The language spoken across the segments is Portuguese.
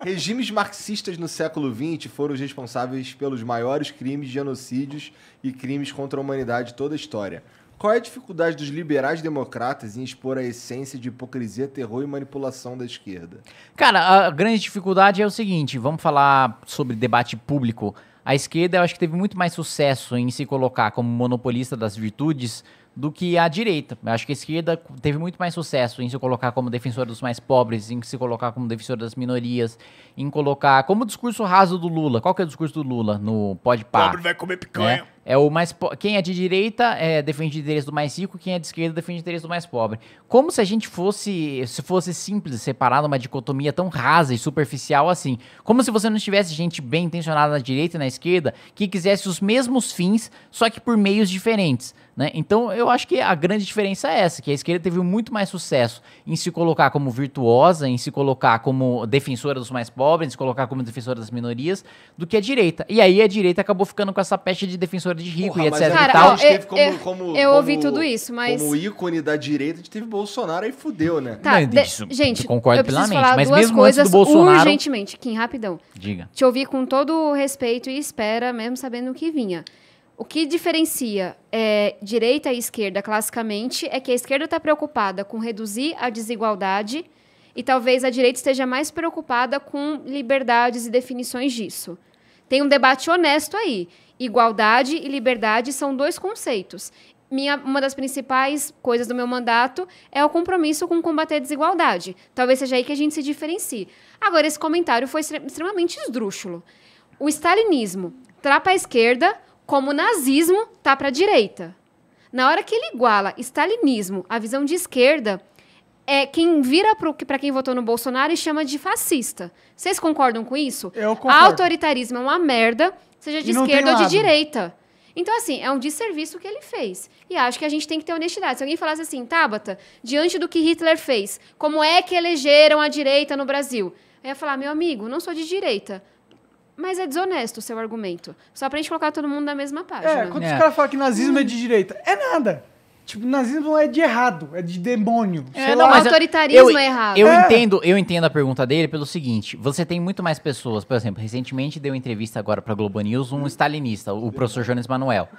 Regimes marxistas no século XX foram os responsáveis pelos maiores crimes, genocídios e crimes contra a humanidade de toda a história. Qual é a dificuldade dos liberais democratas em expor a essência de hipocrisia, terror e manipulação da esquerda? Cara, a grande dificuldade é o seguinte, vamos falar sobre debate público. A esquerda, eu acho que teve muito mais sucesso em se colocar como monopolista das virtudes do que a direita. Eu acho que a esquerda teve muito mais sucesso em se colocar como defensora dos mais pobres, em se colocar como defensora das minorias, em colocar como o discurso raso do Lula. Qual que é o discurso do Lula no Podpah? Pobre vai comer picanha. Né? É o mais quem é de direita defende o interesse do mais rico, quem é de esquerda defende o interesse do mais pobre. Como se a gente fosse simples, separar uma dicotomia tão rasa e superficial assim. Como se você não tivesse gente bem intencionada na direita e na esquerda que quisesse os mesmos fins, só que por meios diferentes. Né? Então eu acho que a grande diferença é essa, que a esquerda teve muito mais sucesso em se colocar como virtuosa, em se colocar como defensora dos mais pobres, em se colocar como defensora das minorias, do que a direita. E aí a direita acabou ficando com essa peste de defensora de rico e etc. Cara, e tal. a gente teve eu ouvi tudo isso, mas... Como ícone da direita, a gente teve Bolsonaro e fudeu, né? Tá, gente, eu concordo plenamente. Falar mas duas mesmo coisas antes do Bolsonaro... urgentemente, Kim, rapidão. Diga. Te ouvi com todo o respeito e espera, mesmo sabendo o que vinha. O que diferencia direita e esquerda, classicamente, é que a esquerda está preocupada com reduzir a desigualdade e talvez a direita esteja mais preocupada com liberdades e definições disso. Tem um debate honesto aí. Igualdade e liberdade são dois conceitos. Uma das principais coisas do meu mandato é o compromisso com combater a desigualdade. Talvez seja aí que a gente se diferencie. Agora, esse comentário foi extremamente esdrúxulo. O stalinismo tá para a esquerda, como o nazismo tá para a direita. Na hora que ele iguala stalinismo à visão de esquerda, quem vira para quem votou no Bolsonaro e chama de fascista. Vocês concordam com isso? Eu concordo. Autoritarismo é uma merda, seja de esquerda ou de direita. Então, assim, é um desserviço que ele fez. E acho que a gente tem que ter honestidade. Se alguém falasse assim, Tabata, diante do que Hitler fez, como é que elegeram a direita no Brasil? Eu ia falar, meu amigo, não sou de direita. Mas é desonesto o seu argumento. Só pra gente colocar todo mundo na mesma página. Quando os caras falam que nazismo é de direita, é nada. Tipo, nazismo é de errado, é de demônio. Mas autoritarismo é errado. Eu entendo a pergunta dele pelo seguinte, você tem muito mais pessoas, por exemplo, recentemente deu entrevista agora pra Globo News um stalinista, o professor Jones Manuel.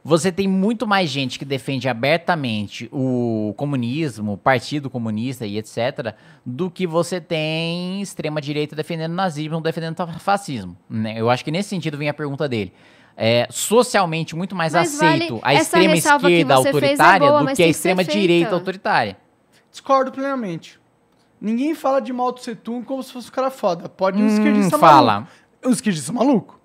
Você tem muito mais gente que defende abertamente o comunismo, o Partido Comunista e etc., do que você tem extrema-direita defendendo nazismo, defendendo fascismo. Né? Eu acho que nesse sentido vem a pergunta dele. Socialmente muito mais aceito a extrema esquerda autoritária do que a extrema direita autoritária. Discordo plenamente. Ninguém fala de Mao Tse Tung como se fosse um cara foda. Pode um esquerdista maluco. Os esquerdistas malucos.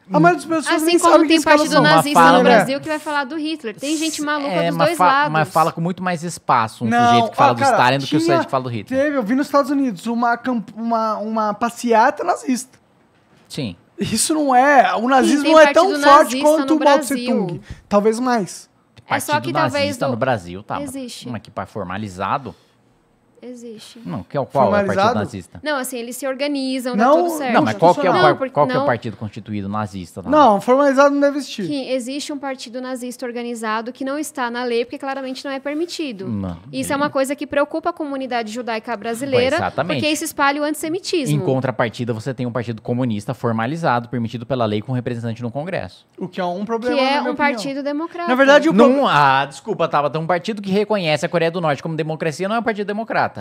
A maioria das pessoas assim como tem partido nazista no Brasil que vai falar do Hitler. Tem gente maluca dos dois lados. Mas fala com muito mais espaço sujeito que fala do Stalin do que o sujeito que fala do Hitler. Eu vi nos Estados Unidos uma passeata nazista. Sim. Isso não é... O nazismo não é tão forte quanto o Mao Tse Tung. Talvez mais. Só que talvez no Brasil, tá? Existe. Mas que formalizado... Existe. Não, qual é o partido nazista? Não, assim, eles se organizam, dá tudo certo. Não, mas qual que é o partido constituído nazista? Não, formalizado não deve existir. Que existe um partido nazista organizado que não está na lei, porque claramente não é permitido. Isso é uma coisa que preocupa a comunidade judaica brasileira, porque isso espalha o antissemitismo. Em contrapartida, você tem um partido comunista formalizado, permitido pela lei, com representante no Congresso. O que é um problema, que é um partido democrata. Na verdade, desculpa, Tabata, um partido que reconhece a Coreia do Norte como democracia não é um partido democrata.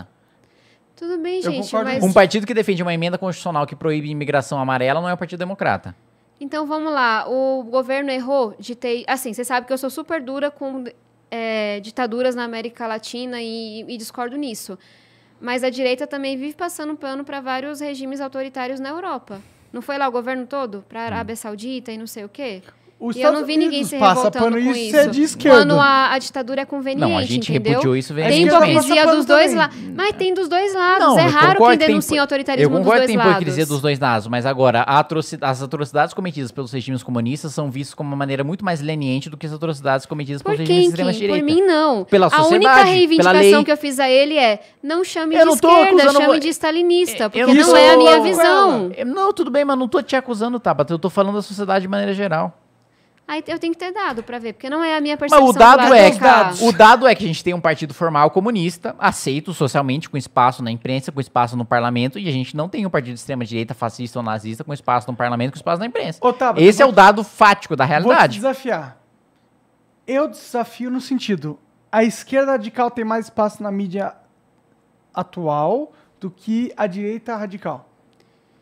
Tudo bem, gente, mas... Um partido que defende uma emenda constitucional que proíbe imigração amarela não é o Partido Democrata. Então, vamos lá. O governo errou de ter... Assim, você sabe que eu sou super dura com ditaduras na América Latina e discordo nisso. Mas a direita também vive passando pano para vários regimes autoritários na Europa. Não foi lá o governo todo? Para a Arábia Saudita e não sei o quê? E eu não vi ninguém se revoltando com isso. É de esquerda. Quando a ditadura é conveniente, não, a gente entendeu? Repudiou isso tem hipocrisia dos dois lados. Mas tem dos dois lados. Não, é raro quem denuncia autoritarismo dos dois lados. Eu concordo que tem hipocrisia dos dois lados, mas agora, as atrocidades cometidas pelos regimes comunistas são vistas como uma maneira muito mais leniente do que as atrocidades cometidas pelos regimes de extrema-direita. Por mim, não. Pela sociedade, a única reivindicação que eu fiz a ele é não chame de esquerda, chame de stalinista, porque não é a minha visão. Não, tudo bem, mas não tô te acusando, Tabata. Eu tô falando da sociedade de maneira geral. Aí eu tenho que ter dado pra ver, porque não é a minha Mas percepção o dado do lado é de cá. o dado é que a gente tem um partido formal comunista, aceito socialmente, com espaço na imprensa, com espaço no parlamento, e a gente não tem um partido de extrema-direita, fascista ou nazista, com espaço no parlamento, com espaço na imprensa. Ô, Tabata, Esse é o dado fático da Vou te realidade. desafiar. Eu desafio no sentido, a esquerda radical tem mais espaço na mídia atual do que a direita radical.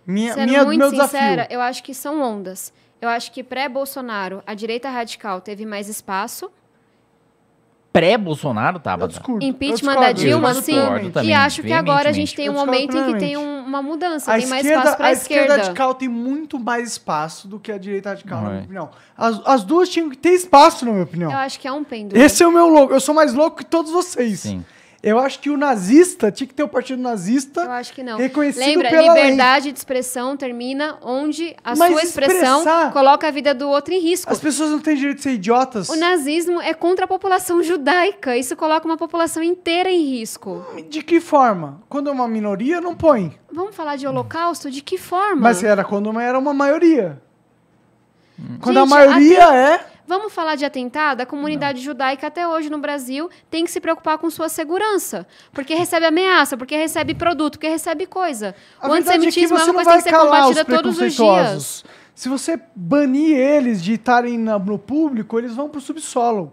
Sendo Meu muito desafio. sincera, eu acho que são ondas. Eu acho que pré-Bolsonaro, a direita radical teve mais espaço. Pré-Bolsonaro, Eu Tabata? discordo. Impeachment Eu da discordo, Dilma, eu sim. discordo E também, acho que agora a gente veementemente. tem Eu um discordo momento em que tem plenamente. uma mudança, A tem mais esquerda, espaço para a a esquerda esquerda. radical tem muito mais espaço do que a direita radical, na Não minha é. opinião. As duas tinham que ter espaço, na minha opinião. Eu acho que é um pêndulo. Esse é o meu louco. Eu sou mais louco que todos vocês. Sim. Eu acho que o nazista tinha que ter o partido nazista. Eu acho que não. Reconhecido Lembra, pela lei. liberdade de expressão termina onde a Mas sua expressão expressar- coloca a vida do outro em risco. As pessoas não têm direito de ser idiotas. O nazismo é contra a população judaica. Isso coloca uma população inteira em risco. De que forma? Quando é uma minoria, não põe. Vamos falar de holocausto? De que forma? Mas era quando era uma maioria. Quando a Gente, maioria é... Vamos falar de atentado? A comunidade judaica até hoje no Brasil tem que se preocupar com sua segurança. Porque recebe ameaça, porque recebe produto, porque recebe coisa. A O verdade é que antissemitismo é você uma não coisa vai que tem que ser calar os combatida todos os dias. preconceituosos. Se você banir eles de estarem no público, eles vão pro subsolo.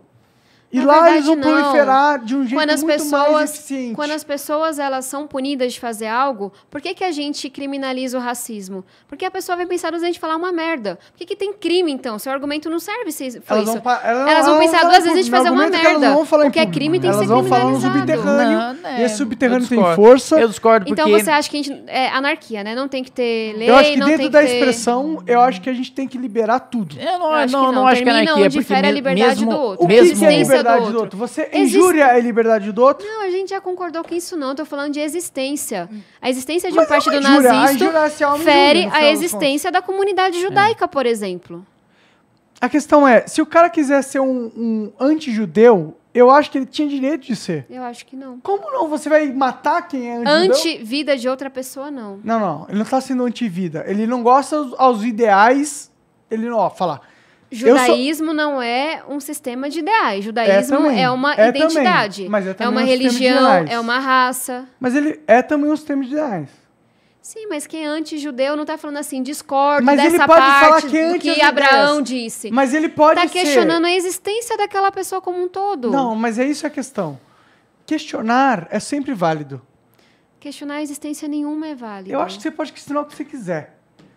E Na lá verdade, eles vão não. proliferar de um jeito Quando as muito mais pessoas, eficiente. quando as pessoas elas são punidas de fazer algo, por que a gente criminaliza o racismo? Porque a pessoa vai pensar duas vezes de falar uma merda. Por que tem crime, então? Seu argumento não serve se foi isso. Elas vão pensar duas vezes de fazer uma merda. O que é crime tem que ser Elas vão falar no criminalizado. subterrâneo. Não, E esse subterrâneo eu tem discordo. força. Eu discordo porque... Então você acha que a gente... É anarquia, né? Não tem que ter lei, Eu acho que não dentro tem da que ter... expressão, eu acho que a gente tem que liberar tudo. Eu não, Eu acho que não, não. não acho que é Termina anarquia, onde porque fere a liberdade mesmo, do outro. O que, mesmo... que é a Existência liberdade do do outro. outro? Você injúria a liberdade do outro? Não, a gente já concordou com isso não. Tô falando de existência. A existência de Mas um partido é uma injúria. A nazista injúria racial é uma fere injúria, no a final das existência da comunidade judaica, por exemplo. A questão é, se o cara quiser ser um anti-judeu, eu acho que ele tinha direito de ser. Eu acho que não. Como não? Você vai matar quem é anti-judeu? Anti-vida de outra pessoa, não. Não. Ele não tá sendo anti-vida. Ele não gosta aos ideais. Ele não, fala. Judaísmo não é um sistema de ideais. Judaísmo também. é uma É identidade. também. Mas é É também uma um sistema de religião, ideais. é uma raça. Mas ele é também um sistema de ideais. Sim, mas quem é anti-judeu não tá falando assim, discordo Mas ele dessa pode falar parte que é do anti que as Abraão ideias. disse. Mas ele pode Tá ser... questionando a existência daquela pessoa como um todo. Não, mas é isso a questão. Questionar é sempre válido. Questionar a existência nenhuma é válida. Eu acho que você pode questionar o que você quiser.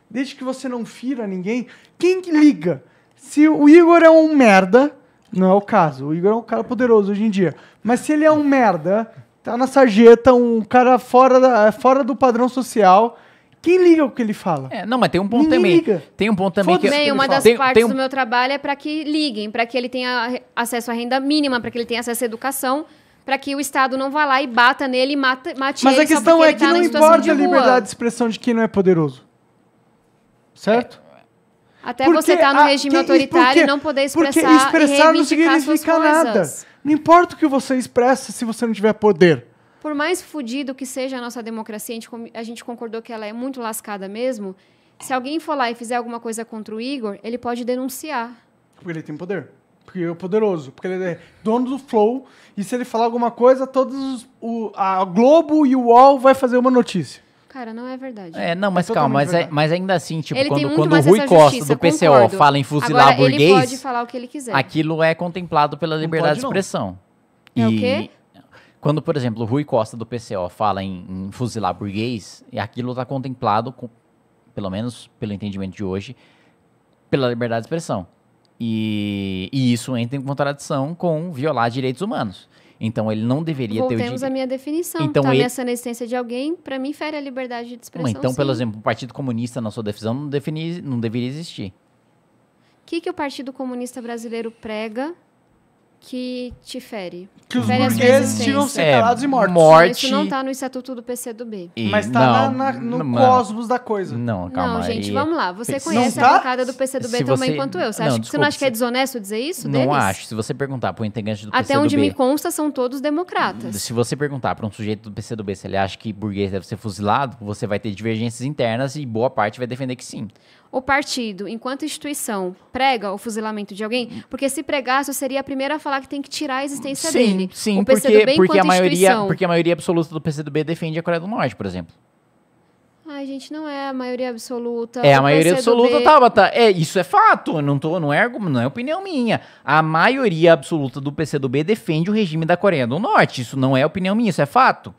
Desde que você não fira ninguém. Quem que liga? Se o Igor é um merda, não é o caso. O Igor é um cara poderoso hoje em dia. Mas se ele é um merda, tá na sarjeta, um cara fora do padrão social, quem liga o que ele fala? Não, mas tem um ponto Ninguém também. liga. Tem um ponto também que... Foda-se. Bem, uma das Tem- partes tem um- do meu trabalho é para que liguem, para que ele tenha acesso à renda mínima, para que ele tenha acesso à educação, para que o Estado não vá lá e bata nele e mate Mas ele a questão só porque é ele que tá não na situação importa de a rua. liberdade de expressão de quem não é poderoso. Certo? Até Porque você tá no a- regime que- autoritário porque- e não poder Porque expressar expressar e não reivindicar suas significa nada. coisas. Não importa o que você expressa se você não tiver poder. Por mais fudido que seja a nossa democracia, a gente concordou que ela é muito lascada mesmo. Se alguém for lá e fizer alguma coisa contra o Igor, ele pode denunciar. Porque ele tem poder. Porque ele é poderoso. Porque ele é dono do Flow. E se ele falar alguma coisa, a Globo e o UOL vai fazer uma notícia. Cara, não é verdade. Não, mas É calma, totalmente verdade. mas ainda assim, tipo, Ele tem muito quando o mais Rui acesso à Costa justiça, do PCO concordo. fala em fuzilar Agora, ele burguês, pode falar o que ele quiser. aquilo é contemplado pela liberdade pode, de não. expressão. É o quê? Quando, por exemplo, o Rui Costa do PCO fala em fuzilar burguês, e aquilo está contemplado, pelo menos pelo entendimento de hoje, pela liberdade de expressão. E isso entra em contradição com violar direitos humanos. Então ele não deveria ter o Voltemos à direito. minha definição. Então, Tá ele- ameaçando a existência de alguém, pra mim, fere a liberdade de expressão. Então, sim. por exemplo, o Partido Comunista, na sua definição, não deveria existir. O que o Partido Comunista Brasileiro prega que te fere? Que os Fere a sua burgueses tinham existência. ser calados e mortos. morte. Isso não tá no Estatuto do PCdoB. E Mas tá não, no não, cosmos da coisa. Não, calma. Não, gente, aí- vamos lá. Você Se- conhece não a tá? bancada do PCdoB Se tão você- bem quanto eu. Você não, não desculpa, acha que é desonesto dizer isso Não deles? acho. Se você perguntar para o integrante do Até PCdoB... onde me consta, são todos democratas. Se você perguntar para um sujeito do PCdoB se ele acha que burguês deve ser fuzilado, você vai ter divergências internas e boa parte vai defender que sim. o partido, enquanto instituição, prega o fuzilamento de alguém? Porque se pregasse, eu seria a primeira a falar que tem que tirar a existência dele. Sim, o PCdoB porque a enquanto maioria, instituição. porque a maioria absoluta do PCdoB defende a Coreia do Norte, por exemplo. Ai, gente, não é a maioria absoluta. É, a O maioria PCdoB absoluta, Tabata. Isso é fato, não é opinião minha. A maioria absoluta do PCdoB defende o regime da Coreia do Norte. Isso não é opinião minha, isso é fato.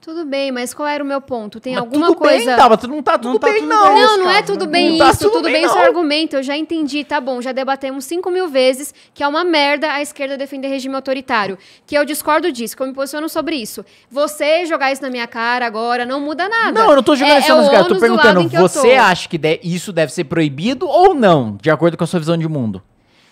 Tudo bem, mas qual era o meu ponto? Tem Mas alguma tudo coisa... bem, Tabata, não tá tudo bem, não. bem. Não, não é Cara, tudo não bem tá isso, tudo tudo bem, bem o seu não. argumento, eu já entendi, tá bom, já debatemos 5.000 vezes que é uma merda a esquerda defender regime autoritário, que eu discordo disso, que eu me posiciono sobre isso. Você jogar isso na minha cara agora não muda nada. Não, eu não tô jogando isso o nas caras, eu tô ônus do lado perguntando, em que eu você tô. acha que isso deve ser proibido ou não, de acordo com a sua visão de mundo?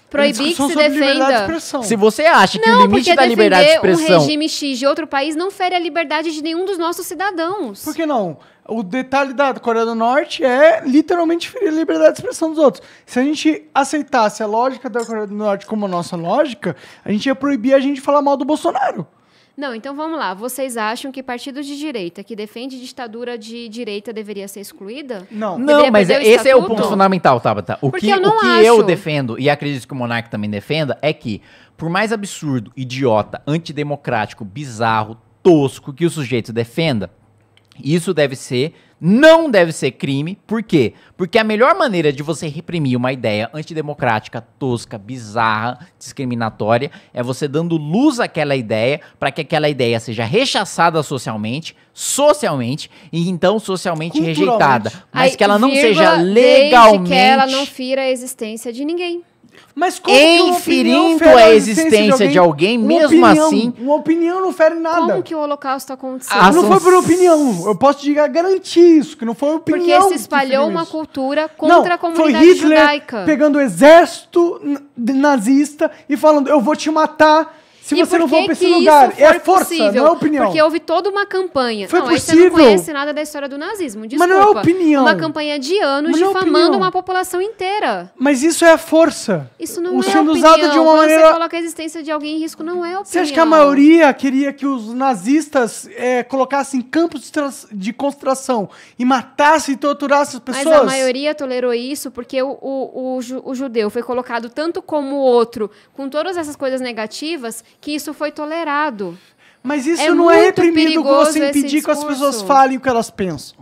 Proibir que Discussão se sobre liberdade de defenda... expressão. Se você acha que o Não, limite porque da liberdade de defender um expressão... regime X de outro país não fere a liberdade de nenhum dos nossos cidadãos. Por que não? O detalhe da Coreia do Norte é literalmente ferir a liberdade de expressão dos outros. Se a gente aceitasse a lógica da Coreia do Norte como a nossa lógica, a gente ia proibir a gente falar mal do Bolsonaro. Não, então vamos lá. Vocês acham que partido de direita que defende ditadura de direita deveria ser excluída? Não. Não, Deveria mas perder o esse é o estatuto? ponto fundamental, Tabata. O Porque que eu não eu acho. defendo, e acredito que o Monark também defenda, é que, por mais absurdo, idiota, antidemocrático, bizarro, tosco que o sujeito defenda, isso não deve ser crime. Por quê? Porque a melhor maneira de você reprimir uma ideia antidemocrática, tosca, bizarra, discriminatória, é você dando luz àquela ideia para que aquela ideia seja rechaçada socialmente, e então socialmente Culturalmente. rejeitada. Mas Aí, que ela não vírgula, seja desde legalmente... que ela não fira a existência de ninguém. Mas como que uma Inferindo opinião fere a existência de alguém, Uma mesmo opinião- assim- Uma opinião não fere nada. Como que o Holocausto aconteceu? Ah, Não são- foi por opinião. Eu posso te garantir isso, que não foi opinião. Porque se que espalhou feriu uma isso. cultura contra a Foi comunidade Hitler judaica. pegando o exército nazista e falando, eu vou te matar se E você não por for que pra esse que lugar. isso É foi força, possível? não é opinião. Porque houve toda uma campanha. Foi não, aí você possível. não conhece nada da história do nazismo. Mas Desculpa. não é opinião. Uma campanha de anos Mas não é difamando opinião. uma população inteira. Mas isso é a força. Isso não O é sendo opinião. usado de uma Quando maneira... você coloca a existência de alguém em risco, não é opinião. Você acha que a maioria queria que os nazistas colocassem campos de concentração e matassem e torturassem as pessoas? Mas a maioria tolerou isso porque o judeu foi colocado tanto como o outro, com todas essas coisas negativas, que isso foi tolerado. Mas isso É não é muito reprimido com perigoso você esse impedir que as discurso. pessoas falem o que elas pensam.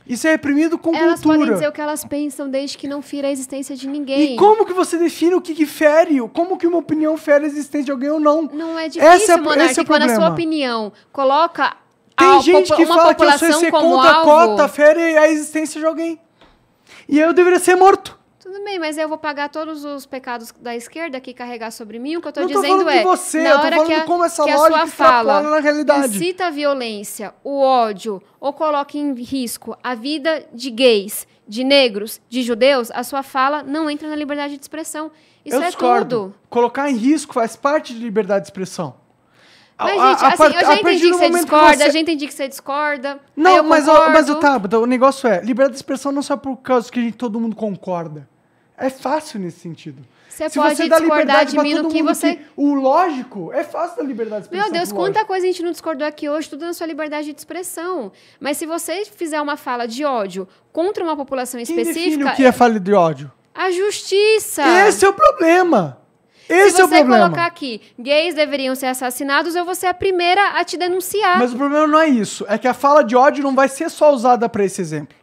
Isso é reprimido com Elas cultura. podem dizer o que elas pensam desde que não fira a existência de ninguém. E como que você define o que fere? Como que uma opinião fere a existência de alguém ou não? Não é difícil, Monark, esse é o quando a sua problema. opinião coloca Tem gente que uma fala que você população ser como contra a alvo... cota fere a existência de alguém. E eu deveria ser morto. Tudo bem, mas eu vou pagar todos os pecados da esquerda que carregar sobre mim. O que eu tô Não tô dizendo falando de você, na eu tô hora falando que de como essa que a lógica sua extrapola fala na realidade. incita a violência, o ódio, ou coloca em risco a vida de gays, de negros, de judeus, a sua fala não entra na liberdade de expressão. Isso Eu é discordo. tudo. Colocar em risco faz parte de liberdade de expressão. Mas, gente, assim, eu já entendi que você discorda, já entendi que você discorda. aí Não, eu mas concordo. o negócio é, liberdade de expressão não só por causa que todo mundo concorda. É fácil nesse sentido. Você Se pode você dá discordar liberdade de pra mim no todo que mundo você... o lógico, é fácil dar liberdade de expressão. Meu Deus, pro quanta lógico. coisa a gente não discordou aqui hoje, tudo na sua liberdade de expressão. Mas se você fizer uma fala de ódio contra uma população Quem define específica, o que é fala de ódio? a justiça. Esse é o problema. Se Esse é o você problema. colocar aqui, gays deveriam ser assassinados, eu vou ser a primeira a te denunciar. Mas o problema não é isso. É que a fala de ódio não vai ser só usada para esse exemplo.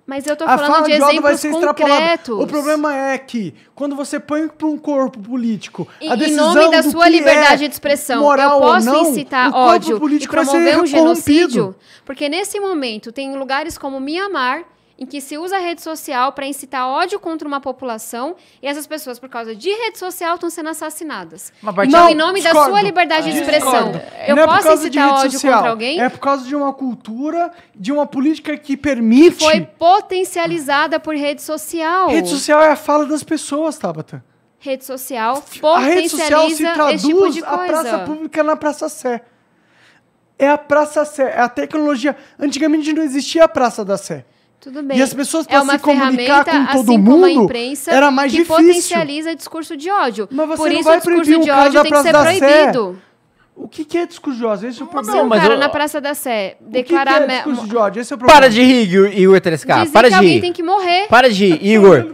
Mas eu tô A falando fala de de ódio vai exemplos ser extrapolada. concretos. O problema é que, quando você põe para um corpo político a Em decisão nome da do sua que liberdade é de expressão, moral eu ou posso não, incitar o corpo ódio e político vai ser promover um genocídio? corrompido. Porque nesse momento tem lugares como Mianmar, em que se usa a rede social para incitar ódio contra uma população e essas pessoas, por causa de rede social, estão sendo assassinadas. Uma partir- Então, Não, em nome da discordo. sua liberdade de expressão, Discordo. eu Não é por posso causa de incitar rede ódio social, contra alguém? É por causa de uma cultura, de uma política que permite... Foi potencializada por rede social. Rede social é a fala das pessoas, Tabata. Rede social A rede social se potencializa traduz esse tipo de a praça coisa. pública na Praça Sé. É a Praça Sé, é a tecnologia. Antigamente não existia a Praça da Sé. Tudo bem. E as pessoas, é para uma se comunicar ferramenta, com todo assim como a mundo, imprensa, era mais que difícil. potencializa discurso de ódio. Mas você Por não isso vai o discurso proibir o de caso ódio da tem que ser Praça da Sé. proibido. O que é discurso de ódio? Esse é o Se problema. um mas cara eu- na Praça da Sé O que declarar... é discurso de ódio? Esse é o problema. Para de rir, Igor 3K. dizer Para que de alguém rir. tem que morrer. Para de rir, Igor.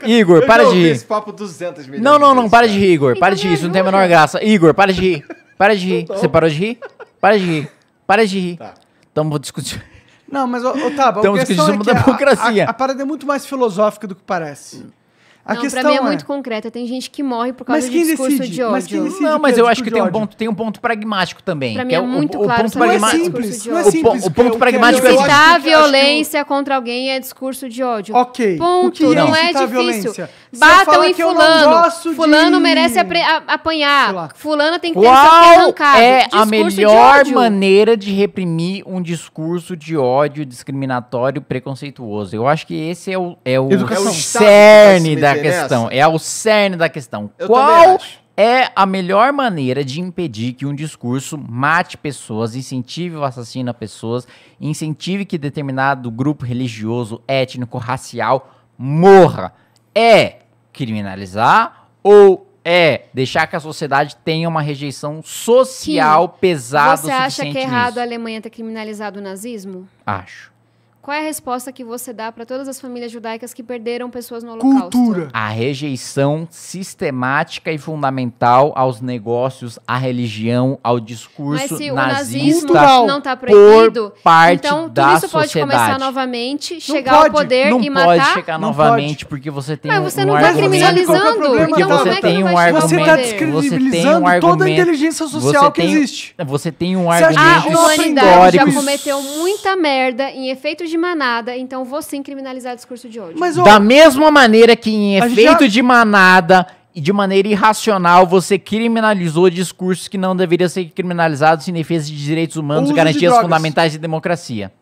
Igor, para de rir. esse papo 200 milhões Não, de vezes, para de cara. rir, Igor. Para de Então rir, me isso não tem a ajuda. menor graça. Igor, para de rir. Para de rir. Você parou de rir? Para de rir. Para de rir. Tá. Então vou discutir. Não, mas, Otávio, Estamos a questão discutindo é que democracia. a parada é muito mais filosófica do que parece. A Não, questão pra mim é muito concreta. Tem gente que morre por causa Mas de quem discurso decide? de ódio. Mas quem decide? Não, que mas é eu acho que discurso de ódio. tem um ponto pragmático também. Pra que mim é é muito claro ponto saber Não é que é pragmático. simples, discurso não é de ódio. simples. O ponto Eu quero- pragmático eu é acho assim. que- Incitar a acho que o- violência contra alguém é discurso de ódio. Ok. Ponto. O que Não é é incitar a difícil. violência? Se eu Batam falar em que eu não fulano. gosto de- Fulano merece Sei apanhar. lá. Fulano tem que ter seu pé Qual arrancado. é a Discurso de melhor ódio. maneira de reprimir um discurso de ódio discriminatório preconceituoso? Eu acho que esse é o Educação. É o Estado que cerne vai se da meter questão. nessa? É o cerne da questão. Eu também Qual acho. é a melhor maneira de impedir que um discurso mate pessoas, incentive o assassino a pessoas, incentive que determinado grupo religioso, étnico, racial morra? É criminalizar ou é deixar que a sociedade tenha uma rejeição social pesada Você o acha suficiente que é errado nisso? a Alemanha ter criminalizado o nazismo? Acho. Qual é a resposta que você dá para todas as famílias judaicas que perderam pessoas no Holocausto? Cultura. A rejeição sistemática e fundamental aos negócios, à religião, ao discurso Mas se o nazista nazismo Cultural. não está proibido, por parte então tudo da isso pode sociedade. começar novamente, chegar pode, ao poder não e pode matar. chegar Não novamente porque você tem Mas você um não tá argumento. Sabe qual que é o criminalizando. problema, Porque Então como você é que tem não um vai chegar ao Você argumento. está poder? descredibilizando toda a argumento. inteligência social que existe. Você tem um Você acha argumento A que não humanidade já histórico. cometeu muita merda em efeitos de manada, então vou sim criminalizar discurso de ódio. Mas, Da mesma maneira que em A gente efeito já- de manada e de maneira irracional você criminalizou discursos que não deveriam ser criminalizados em defesa de direitos humanos, Uso de garantias drogas. fundamentais de democracia.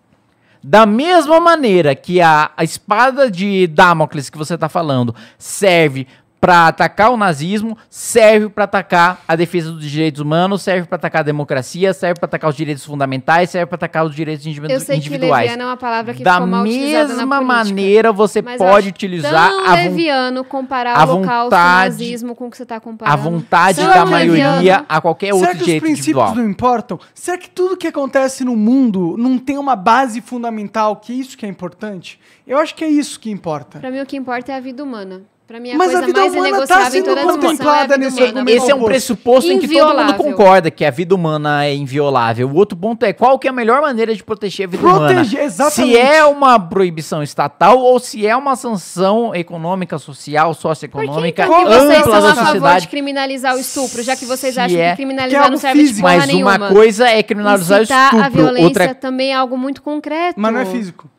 Da mesma maneira que a espada de Damocles que você está falando serve para atacar o nazismo, serve para atacar a defesa dos direitos humanos, serve para atacar a democracia, serve para atacar os direitos fundamentais, serve para atacar os direitos eu sei que individuais. leviano é uma palavra que Da ficou mal utilizada na mesma política. maneira você Mas eu pode acho utilizar tão a leviano comparar a o Holocausto, o vontade- nazismo com o que você está comparando. a vontade Tão da leviano. maioria a qualquer será outro que os direito princípios individual. não importam? Será que tudo que acontece no mundo não tem uma base fundamental, que é isso que é importante? Eu acho que é isso que importa. Pra mim, o que importa é a vida humana. Pra mim, a Mas a coisa vida mais humana tá inegociável em sendo toda a discussão é a contemplada vida nesse humana. argumento. Esse é um oposto. pressuposto em que todo mundo Inviolável. concorda que a vida humana é inviolável. O outro ponto é qual que é a melhor maneira de proteger a vida humana. Proteger, exatamente. Se é uma proibição estatal ou se é uma sanção econômica, social, Por que socioeconômica então que vocês ampla são da a favor de sociedade. criminalizar o estupro, já que vocês Se acham é- que criminalizar que é não algo serve de físico. porra Mas nenhuma? uma coisa é criminalizar o Incitar a estupro, violência outra também é algo muito concreto. Mas não é físico.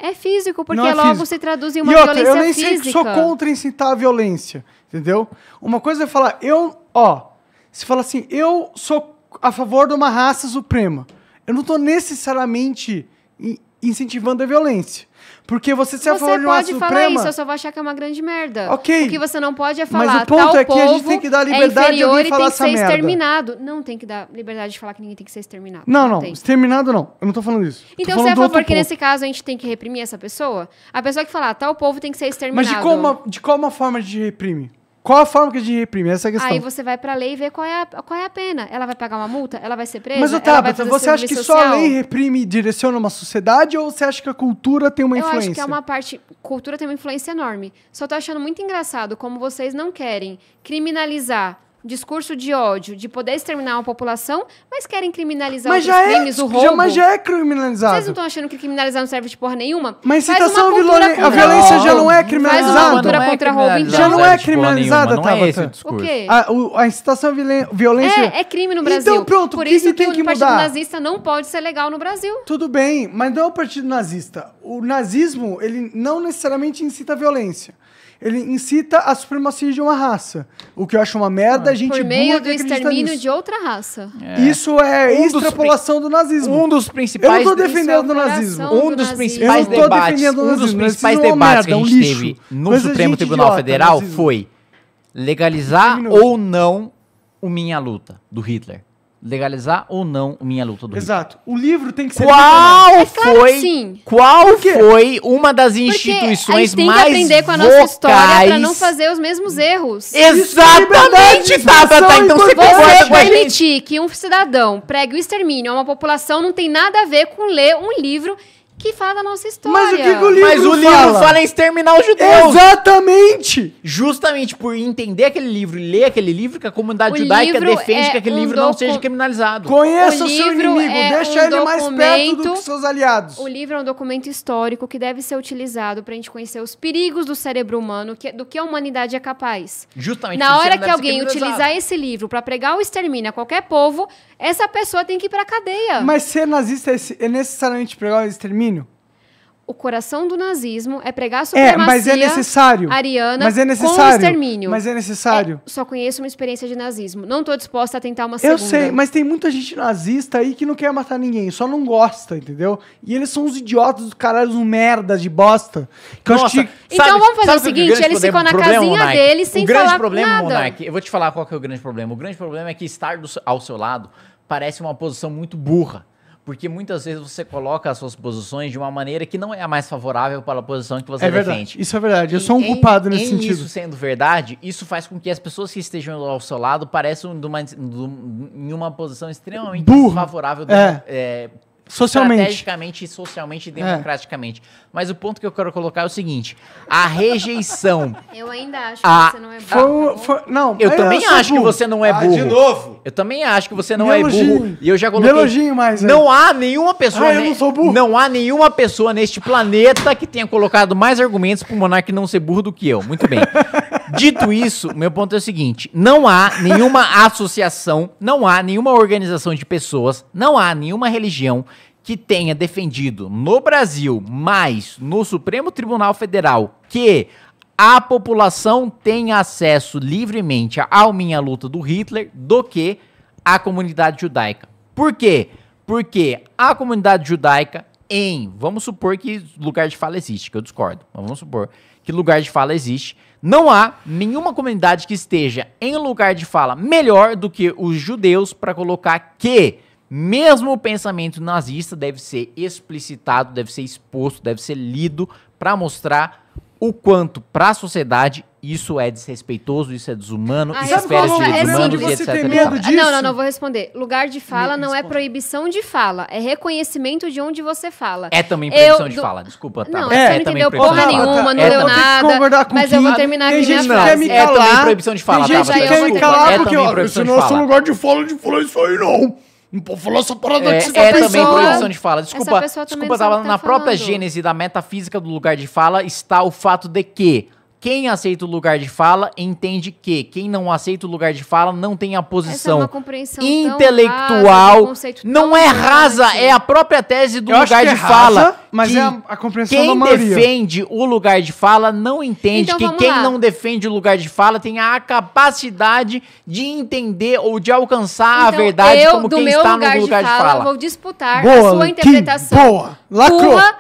É físico, porque Não é logo físico. se traduz em uma E outra, violência eu nem sei física. que sou contra incitar a violência, entendeu? Uma coisa é falar, se fala assim, eu sou a favor de uma raça suprema. Eu não tô necessariamente incentivando a violência. Porque você ser a favor Você de uma raça pode falar suprema... isso, eu só vou achar que é uma grande merda. Ok. O que você não pode é Mas falar, o ponto tal é que a gente povo tem que dar é liberdade de inferior alguém e falar tem que essa ser merda. exterminado. Não tem que dar liberdade de falar que ninguém tem que ser exterminado. Não, tem. exterminado não. Eu não tô falando isso. Tô Então falando você é a do outro favor que ponto. nesse caso a gente tem que reprimir essa pessoa? A pessoa que falar, tal povo tem que ser Mas exterminado. de qual uma forma de reprime? Qual a forma que a gente reprime? Essa é a questão. Aí você vai pra lei e vê qual é a pena. Ela vai pagar uma multa? Ela vai ser presa? Mas, Ela vai Otávio, fazer você acha que serviço só a social? lei reprime e direciona uma sociedade ou você acha que a cultura tem uma Eu influência? acho que é uma parte... Cultura tem uma influência enorme. Só tô achando muito engraçado como vocês não querem criminalizar discurso de ódio, de poder exterminar uma população, mas querem criminalizar Mas outros já é, crimes, o roubo. mas já é criminalizado. Vocês não estão achando que criminalizar não serve de porra nenhuma? Mas Faz incitação uma à cultura a contra violência roubo. já não é Faz uma criminalizada. cultura contra roubo, então. Já não é serve de porra criminalizada, nenhuma, não é esse Tabata? o discurso. O quê? A incitação à violência... É crime no Brasil. Então pronto, Por o que isso que tem o que Partido mudar? Nazista não pode ser legal no Brasil. Tudo bem, mas não é o partido nazista. O nazismo, ele não necessariamente incita a violência. Ele incita a supremacia de uma raça. O que eu acho uma merda, a gente Por burra meio que do acredita extermínio nisso. de outra raça. Isso é Um dos extrapolação do nazismo. Um dos Eu principais não tô Isso é defendendo o o nazismo. coração Um do dos nazismo. principais Eu não tô debates, defendendo o um dos nazismo, principais nazismo é uma debates que a merda, gente um lixo. teve no Coisa de Supremo gente Tribunal idiota, Federal nazismo. foi legalizar Criminoso. ou não o Minha Luta, do Hitler. legalizar ou não o Minha Luta do Hitler. Exato. O livro tem que ser... Qual É claro que foi, sim. qual foi uma das Porque a instituições gente tem mais que aprender com a nossa história pra vocais? não fazer os mesmos erros. Exatamente, Tabata. Então você concorda Você com a gente? permitir que um cidadão pregue o extermínio a uma população não tem nada a ver com ler um livro que fala da nossa história. Mas o que o livro Mas o livro fala em exterminar os judeus. Exatamente! Justamente por entender aquele livro e ler aquele livro que a comunidade O judaica livro defende é que aquele um livro não seja criminalizado. Conheça O o seu livro inimigo, é deixa um ele mais perto do documento- que seus aliados. O livro é um documento histórico que deve ser utilizado pra gente conhecer os perigos do cérebro humano, do que a humanidade é capaz. Justamente Na por isso hora ele que deve ser alguém criminalizado. utilizar esse livro pra pregar o extermínio a qualquer povo, essa pessoa tem que ir pra cadeia. Mas ser nazista é necessariamente pregar o extermínio? O coração do nazismo é pregar a É, supremacia mas é necessário. ariana Mas é com o necessário. extermínio. Mas é necessário. Só conheço uma experiência de nazismo. Não tô disposta a tentar uma segunda. Eu sei, mas tem muita gente nazista aí que não quer matar ninguém, só não gosta, entendeu? E eles são uns idiotas dos caralhos, uns merdas de bosta. Que eu acho Nossa, que... Então vamos fazer o que seguinte, grande eles ficam na problema, casinha Monark? deles sem O grande falar problema, nada. Monark, eu vou te falar qual que é o grande problema. O grande problema é que estar ao seu lado parece uma posição muito burra. Porque muitas vezes você coloca as suas posições de uma maneira que não é a mais favorável para a posição que você É verdade, defende. isso é verdade. Eu sou um culpado nesse sentido. Isso sendo verdade, isso faz com que as pessoas que estejam ao seu lado pareçam em uma posição extremamente Burra. desfavorável Socialmente. estrategicamente, socialmente e democraticamente. Mas o ponto que eu quero colocar é o seguinte: a rejeição. Eu ainda acho Ah, que você não é burro. Não, Eu também sou acho que burro. você não é burro. de novo. Eu também acho que você não Me é elogiem. burro. E eu já Me coloquei. elogiem mais, aí. Não há nenhuma pessoa. Ah, eu não sou burro. Não há nenhuma pessoa neste planeta que tenha colocado mais argumentos pro Monark não ser burro do que eu. Muito bem. Dito isso, meu ponto é o seguinte: não há nenhuma associação, não há nenhuma organização de pessoas, não há nenhuma religião que tenha defendido no Brasil, mais no Supremo Tribunal Federal, que a população tenha acesso livremente ao Minha Luta do Hitler do que a comunidade judaica. Por quê? Porque a comunidade judaica vamos supor que lugar de fala existe, que eu discordo, mas vamos supor que lugar de fala existe, não há nenhuma comunidade que esteja em lugar de fala melhor do que os judeus para colocar que mesmo o pensamento nazista deve ser explicitado, deve ser exposto, deve ser lido para mostrar o quanto para a sociedade isso é desrespeitoso, isso é desumano, A isso fere os resposta direitos é humanos sim, e você etc. tem e medo tal. disso? Não, vou responder. Lugar de fala não é proibição de fala, é reconhecimento de onde você fala. É também proibição de do- fala, desculpa, tá? Não, É, você não também entendeu proibição porra de fala. nenhuma, não É leu também. Tem que concordar nada, com mas eu quem- vou terminar tem aqui minha gente que quer me frase. É também calar. proibição de fala, Tem gente tá? que Mas quer eu me vou calar terminar. porque, É também ó, proibição esse de nosso fala. lugar de falar isso aí, não. Não pode falar essa parada que você É tá também pessoa- proibição de fala. Desculpa, essa pessoa também não sabe o que na tá própria falando. gênese da metafísica do lugar de fala está o fato de que quem aceita o lugar de fala entende que quem não aceita o lugar de fala não tem a Essa é posição uma compreensão tão intelectual. rasa, do conceito Não tão é importante. rasa, é a própria tese do Eu acho lugar que de é fala. rasa, mas que é a compreensão quem da maioria. defende o lugar de fala não entende Então que vamos quem lá. não defende o lugar de fala tem a capacidade de entender ou de alcançar a Então, verdade eu, como do quem meu está lugar no lugar de fala. vou disputar a Boa, sua Kim, interpretação. boa. Lacrou. Burra,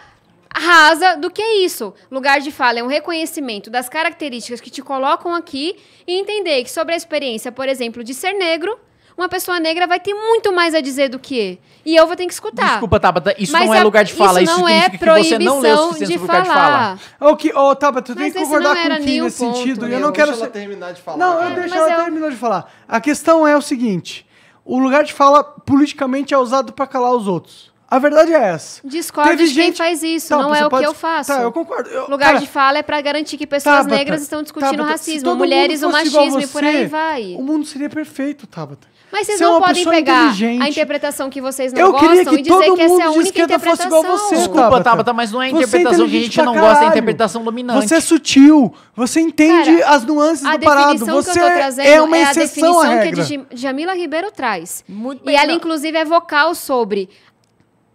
rasa do que isso. Lugar de fala é um reconhecimento das características que te colocam aqui e entender que sobre a experiência, por exemplo, de ser negro, uma pessoa negra vai ter muito mais a dizer do que e eu vou ter que escutar. Desculpa, Tabata, isso Mas não é lugar de fala, isso não é significa que você não leu o proibição suficiente de sobre lugar de fala. falar. Tabata, tu tem Mas que esse concordar não era com o Kim nem o nesse ponto, sentido. E meu. eu não quero Deixa ser... ela terminar de falar. Não, cara. deixa mas ela terminar de falar. A questão é o seguinte: o lugar de fala politicamente é usado pra calar os outros. A verdade é essa. Discordo Teve de quem gente- faz isso, Tá, não você é o pode- que eu faço. Tá, eu concordo. Lugar Cara, de fala é pra garantir que pessoas Tabata, negras estão discutindo Tabata, se racismo, todo mulheres o mundo fosse igual machismo e por aí você, vai. O mundo seria perfeito, Tabata. Mas vocês Você é não uma podem pessoa pegar inteligente. a interpretação que vocês não Eu queria gostam que e dizer todo que essa é a mundo de única esquerda fosse interpretação. igual você, Desculpa, Tabata. Tabata, mas não é a Você é interpretação que a inteligente gente pra não gosta, é a caralho. interpretação dominante. Você é sutil, você entende Cara, as nuances A do parado. definição que Você eu tô trazendo é uma a exceção definição à que a regra. Jamila Ribeiro traz. Muito E bem, ela, não. inclusive, é vocal sobre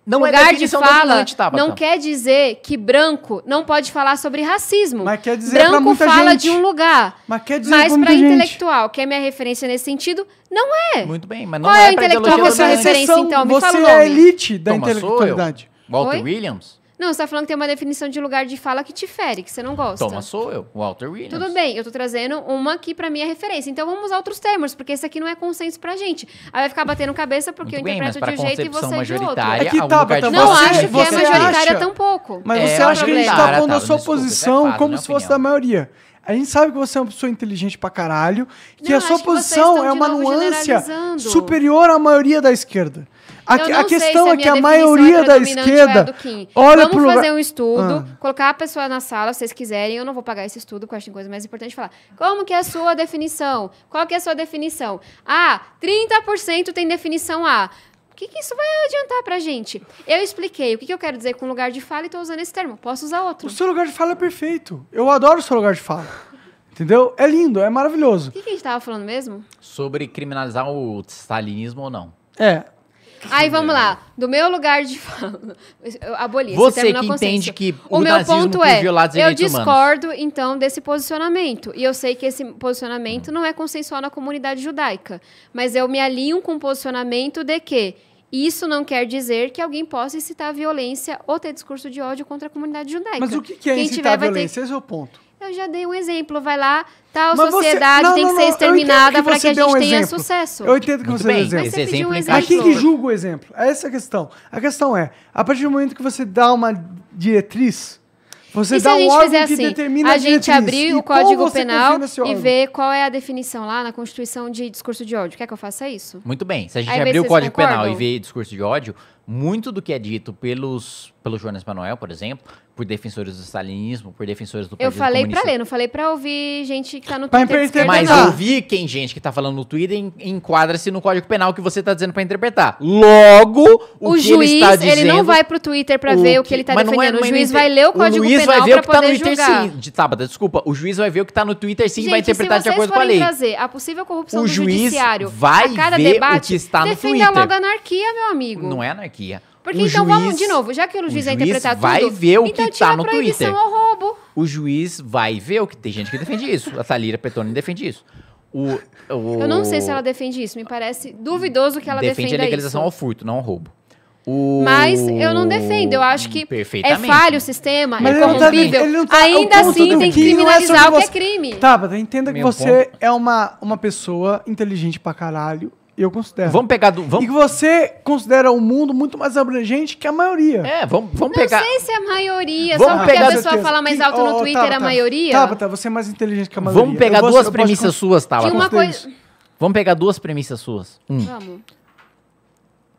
Não é lugar de definição fala dominante, Tabata. não quer dizer que branco não pode falar sobre racismo. Mas quer dizer pra branco muita fala gente. de um lugar. Mas quer dizer Mas pra para muita gente. intelectual, que é minha referência nesse sentido, não é. Muito bem, mas não Qual é é o pra intelectual ideologia que você é dominante. referência, então? Me você fala o é a nome. elite da Thomas intelectualidade. Sowell, Walter Oi? Williams. Não, você tá falando que tem uma definição de lugar de fala que te fere, que você não gosta. Toma, sou eu, Walter Williams. Tudo bem, eu tô trazendo uma que pra mim é referência. Então vamos usar outros termos, porque esse aqui não é consenso pra gente. Aí vai ficar batendo cabeça porque Muito eu bem, interpreto mas de um pra jeito e você concepção de outro. majoritária, É que há um tá, lugar de Bata, Não você- acho que é você majoritária acha- tampouco. Mas É, você é acha que a gente tá majoritária, pondo a tá, sua desculpa, isso é posição fato, como minha se fosse opinião. da maioria. A gente sabe que você é uma pessoa inteligente pra caralho, que Não, a sua acho que vocês posição estão é de uma novo nuance generalizando. superior à maioria da esquerda. Eu não A questão sei se é que a minha maioria definição é da predominante ou é a esquerda do Kim. olha Vamos pro lugar... fazer um estudo, Ah. colocar a pessoa na sala, se vocês quiserem. Eu não vou pagar esse estudo, porque eu acho que tem coisa mais importante de falar. Como que é a sua definição? Qual que é a sua definição? 30% tem definição A. O que isso vai adiantar pra gente? Eu expliquei o que eu quero dizer com lugar de fala e tô usando esse termo. Posso usar outro. O seu lugar de fala é perfeito. Eu adoro o seu lugar de fala. Entendeu? É lindo, é maravilhoso. O que a gente tava falando mesmo? Sobre criminalizar o stalinismo ou não. É. Aí vamos lá. Do meu lugar de fala. Eu aboli esse Você termo na que consciência. entende que O o meu nazismo ponto por é, violar os eu direitos humanos. discordo, então, desse posicionamento. E eu sei que esse posicionamento não é consensual na comunidade judaica. Mas eu me alinho com o posicionamento de que isso não quer dizer que alguém possa incitar violência ou ter discurso de ódio contra a comunidade judaica. Mas o que é Quem incitar tiver a vai ter- violência? Esse é o ponto. Eu já dei um exemplo. Vai lá, tal Mas você- sociedade não, tem não, que não, ser eu exterminada entendo para que você a deu gente um tenha exemplo. sucesso. Eu entendo que Muito você bem, deu exemplo. Mas você esse pediu um exemplo Mas quem que exemplo. julga o exemplo? Essa é a questão. A questão é, a partir do momento que você dá uma diretriz, você E se dá a um gente órgão fizer que assim, determina a gente diretriz. abrir E o como Código você Penal confia nesse e órgão? ver qual é a definição lá na Constituição de discurso de ódio? Quer que eu faça isso? Muito bem. Se a gente Aí vê abrir o se Código vocês Penal e concordam. ver discurso de ódio, muito do que é dito pelo Jonas Manuel, por exemplo, por defensores do stalinismo, por defensores do Eu Partido falei pra Comunista. ler, não falei pra ouvir gente que tá no Pra Twitter de esquerda, Mas interpretar. não. ouvir quem gente que tá falando no Twitter enquadra-se no Código Penal que você tá dizendo pra interpretar. Logo, o que juiz, ele está dizendo... ele não vai pro Twitter pra ver o que ele tá mas não é- defendendo. O mas juiz não vai ler o Código juiz vai Penal ver o pra que tá no poder Twitter, julgar. sim. Tabata, desculpa. O juiz vai ver o que tá no Twitter, sim, e vai Gente, interpretar se de vocês acordo com a forem lei. trazer a possível corrupção O do juiz judiciário vai a cada ver o debate, que está no defenda Twitter. logo a anarquia, meu amigo. Não é anarquia. Porque O então vamos, juiz- de novo, já que o juiz vai juiz interpretar vai tudo, ver o então que tira tá a no proibição Twitter. ao roubo. O juiz vai ver o que... Tem gente que defende isso. A Thalira Petoni defende isso. Eu não sei se ela defende isso, me parece duvidoso que ela defende defenda a legalização isso. ao furto, não ao roubo. Mas eu não defendo, eu acho que é Perfeitamente. falho o sistema, Mas é ele não tá- corrompível. ele não tá- Ainda o ponto assim do tem que Kim não é criminalizar sobre o que é você. crime. Tabata, entenda que Meu você é uma pessoa inteligente pra caralho. Eu considero. Vamos pegar... E Vamos, que você considera o mundo muito mais abrangente que a maioria. vamos Não pegar... sei se é a maioria, Vamos só porque pegar- a pessoa fala mais alto no Twitter é a maioria. Tabata, você é mais inteligente que a maioria. Vamos pegar Eu posso- duas eu posso premissas suas, Tinha Tabata. uma considero coisa... Vamos pegar duas premissas suas. Vamos.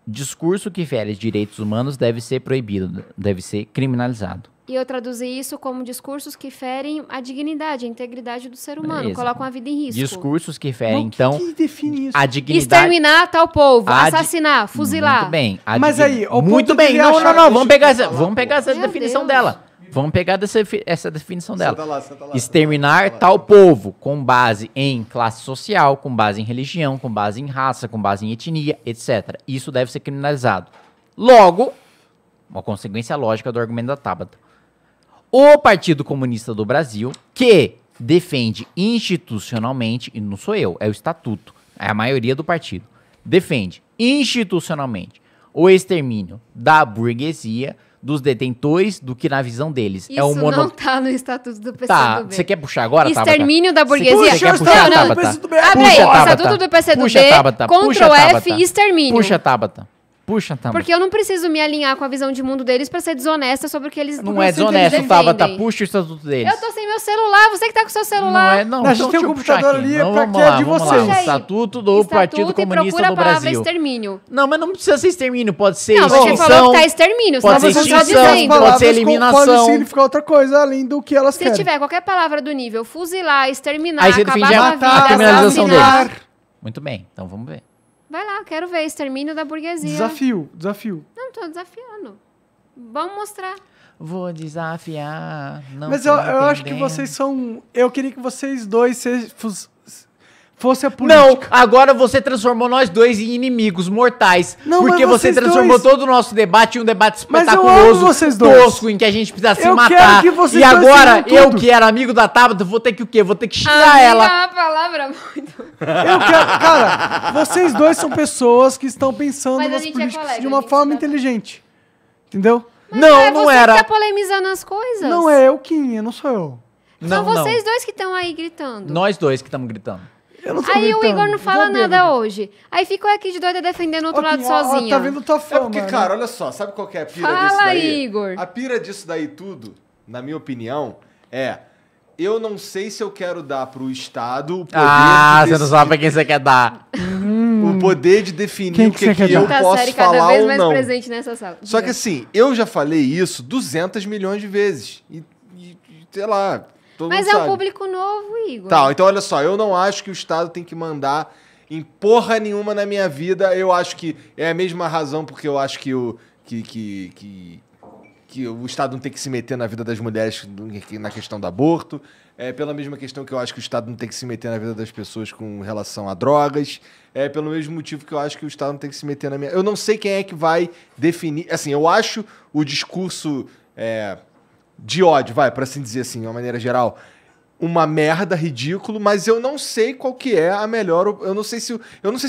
Discurso que fere direitos humanos deve ser proibido, deve ser criminalizado. E eu traduzi isso como discursos que ferem a dignidade, a integridade do ser humano, Beleza. colocam a vida em risco. Discursos que ferem, Não, então, que define isso? a dignidade... Exterminar tal povo, A di- assassinar, fuzilar. Muito bem. Mas aí, ao muito ponto bem. dele Não, achar- não, não. Vamos Deixa pegar eu essa, falar. vamos pegar essa Meu definição Deus. dela. Vamos pegar essa definição dela. Senta lá. Exterminar Senta lá. tal povo com base em classe social, com base em religião, com base em raça, com base em etnia, etc. Isso deve ser criminalizado. Logo, uma consequência lógica do argumento da Tabata. O Partido Comunista do Brasil, que defende institucionalmente, e não sou eu, é o estatuto, é a maioria do partido, defende institucionalmente o extermínio da burguesia, dos detentores, do que na visão deles Isso é o não tá no estatuto do PCdoB. Tá, você quer puxar agora, Tabata? Extermínio da burguesia. Você quer Puxa, puxar, não, Tabata? PCdoB. Abre aí, Puxa, Tabata. estatuto do PCdoB, Puxa, Tabata. Puxa, Ctrl F, Tabata. extermínio. Puxa, Tabata. Puxa, Tabata. Porque eu não preciso me alinhar com a visão de mundo deles pra ser desonesta sobre o que eles Não é sobre o que desonesto, eles Tabata. defendem. Puxa o estatuto deles. Eu tô sem meu celular, você que tá com seu celular. Não é, não. A gente tem um deixa eu puxar computador aqui. ali, Não, pra vamos que é lá, de vamos lá. vocês. O Puxa aí. Estatuto do Partido Estatuto e Comunista procura do a palavra Brasil. extermínio. Não, mas não precisa ser extermínio. Pode ser Não, você extinção. falou que tá extermínio, Pode você ser tá só extinção, dizendo. pode ser Podem eliminação. significar outra coisa além do que elas Se querem. tiver qualquer palavra do nível fuzilar, exterminar, Aí você acabar defende com a a vida, matar, criminalização assassinar. deles. Muito bem, então vamos ver. Vai lá, quero ver extermínio da burguesia. Desafio. Não, tô desafiando. Vamos mostrar. Vou desafiar. Não Mas tô eu acho que entendendo. vocês são... Eu queria que vocês dois fossem a Não, política. agora você transformou nós dois em inimigos mortais. Não, porque mas você vocês transformou dois- todo o nosso debate em um debate Mas eu espetaculoso, amo vocês dois. tosco, em que a gente precisa se Eu matar. quero que vocês E dois agora, tenham eu tudo. que era amigo da Tabata, vou ter que o quê? Vou ter que xingar Amiga ela. é uma palavra muito... Eu quero... Cara, vocês dois são pessoas que estão pensando Mas a nas gente é políticas colega, de a uma gente forma dá- inteligente. Entendeu? Não, não você era. que tá polemizando as coisas. Não é eu, Kim, não sou eu. São Não, vocês dois que estão aí gritando. Nós dois que estamos gritando. Eu não tô Aí o gritando, Igor não eu fala tô nada bêbado. hoje. Aí ficou aqui de doida defendendo o outro Ó, lado Kim, ó, sozinho. tá vendo tua É fama, porque, né? cara, olha só, sabe qual que é a pira Fala disso daí? aí, Igor. A pira disso daí tudo, na minha opinião, é... Eu não sei se eu quero dar pro Estado o poder de Você não sabe pra quem você quer dar. o poder de definir Quem o que que, você quer que eu dar? Tá posso série cada falar vez ou mais não. presente nessa sala. Só que assim, eu já falei isso 200 milhões de vezes. E sei lá, todo Mas mundo é um sabe. público novo, Igor. Tá, então olha só, eu não acho que o Estado tem que mandar em porra nenhuma na minha vida. Eu acho que é a mesma razão porque eu acho que o Estado não tem que se meter na vida das mulheres na questão do aborto. É pela mesma questão que eu acho que o Estado não tem que se meter na vida das pessoas com relação a drogas. É pelo mesmo motivo que eu acho que o Estado não tem que se meter na minha... Eu não sei quem é que vai definir... Assim, eu acho o discurso de ódio, para assim dizer assim, de uma maneira geral, uma merda, ridículo, mas eu não sei qual que é a melhor... Eu não sei se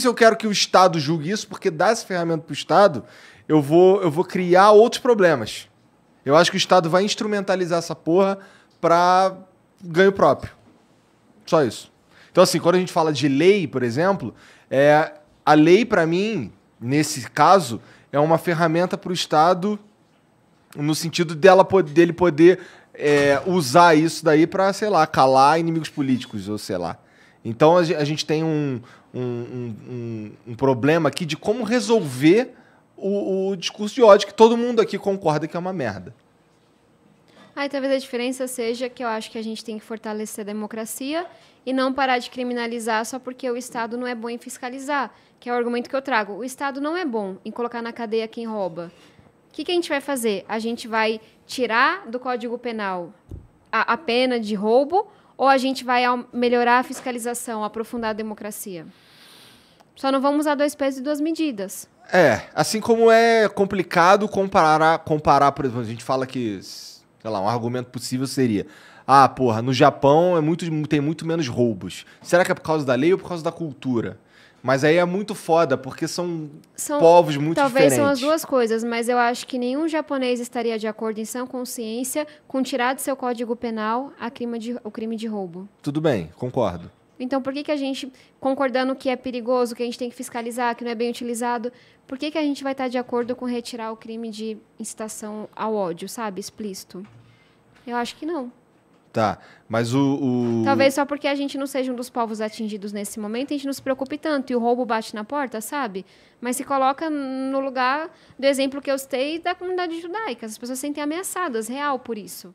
eu quero que o Estado julgue isso, porque dar essa ferramenta pro Estado, eu vou criar outros problemas. Eu acho que o Estado vai instrumentalizar essa porra pra ganho próprio. Só isso. Então, assim, quando a gente fala de lei, por exemplo, a lei, pra mim, nesse caso, é uma ferramenta pro Estado no sentido dele poder usar isso daí pra, sei lá, calar inimigos políticos, ou sei lá. Então, a gente tem um problema aqui de como resolver o discurso de ódio que todo mundo aqui concorda que é uma merda. Aí talvez a diferença seja que eu acho que a gente tem que fortalecer a democracia e não parar de criminalizar só porque o Estado não é bom em fiscalizar, que é o argumento que eu trago. O Estado não é bom em colocar na cadeia quem rouba. O que a gente vai fazer? A gente vai tirar do Código Penal a pena de roubo ou a gente vai melhorar a fiscalização, aprofundar a democracia? Só não vamos usar 2 pesos e 2 medidas. Assim como é complicado comparar, por exemplo, a gente fala que, sei lá, um argumento possível seria, no Japão tem muito menos roubos. Será que é por causa da lei ou por causa da cultura? Mas aí é muito foda, porque são povos muito talvez diferentes. são as duas coisas, mas eu acho que nenhum japonês estaria de acordo em sã consciência com tirar de seu Código Penal o crime de roubo. Tudo bem, concordo. Então, por que a gente, concordando que é perigoso, que a gente tem que fiscalizar, que não é bem utilizado, por que a gente vai estar de acordo com retirar o crime de incitação ao ódio, sabe? Explícito. Eu acho que não. Tá, mas Talvez só porque a gente não seja um dos povos atingidos nesse momento, a gente não se preocupe tanto e o roubo bate na porta, sabe? Mas se coloca no lugar do exemplo que eu citei da comunidade judaica. As pessoas se sentem ameaçadas, real, por isso.